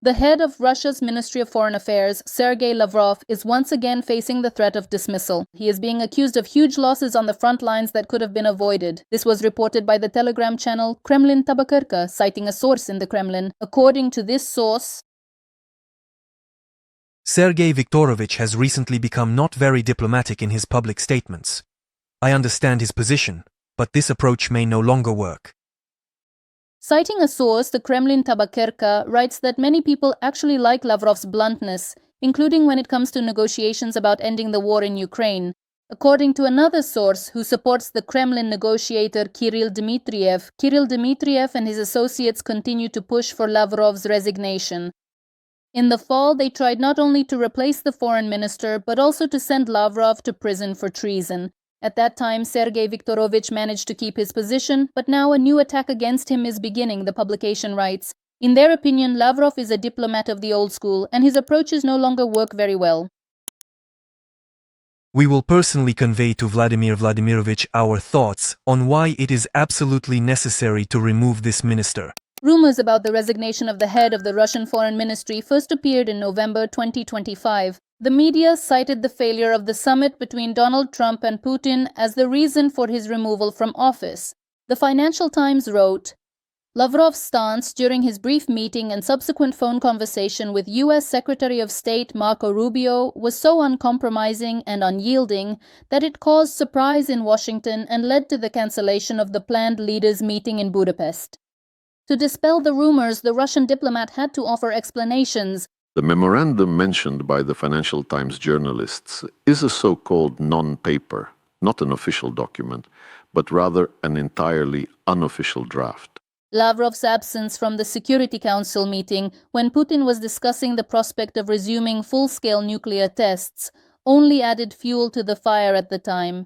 The head of Russia's Ministry of Foreign Affairs, Sergei Lavrov, is once again facing the threat of dismissal. He is being accused of huge losses on the front lines that could have been avoided. This was reported by the Telegram channel Kremlin Tabakerka, citing a source in the Kremlin. According to this source, Sergei Viktorovich has recently become not very diplomatic in his public statements. I understand his position, but this approach may no longer work. Citing a source, the Kremlin Tabakerka writes that many people actually like Lavrov's bluntness, including when it comes to negotiations about ending the war in Ukraine. According to another source who supports the Kremlin negotiator Kirill Dmitriev and his associates continue to push for Lavrov's resignation. In the fall, they tried not only to replace the foreign minister, but also to send Lavrov to prison for treason. At that time, Sergei Viktorovich managed to keep his position, but now a new attack against him is beginning, the publication writes. In their opinion, Lavrov is a diplomat of the old school, and his approaches no longer work very well. We will personally convey to Vladimir Vladimirovich our thoughts on why it is absolutely necessary to remove this minister. Rumors about the resignation of the head of the Russian Foreign Ministry first appeared in November 2025. The media cited the failure of the summit between Donald Trump and Putin as the reason for his removal from office. The Financial Times wrote, Lavrov's stance during his brief meeting and subsequent phone conversation with U.S. Secretary of State Marco Rubio was so uncompromising and unyielding that it caused surprise in Washington and led to the cancellation of the planned leaders' meeting in Budapest. To dispel the rumors, the Russian diplomat had to offer explanations. The memorandum mentioned by the Financial Times journalists is a so-called non-paper, not an official document, but rather an entirely unofficial draft. Lavrov's absence from the Security Council meeting, when Putin was discussing the prospect of resuming full-scale nuclear tests, only added fuel to the fire at the time.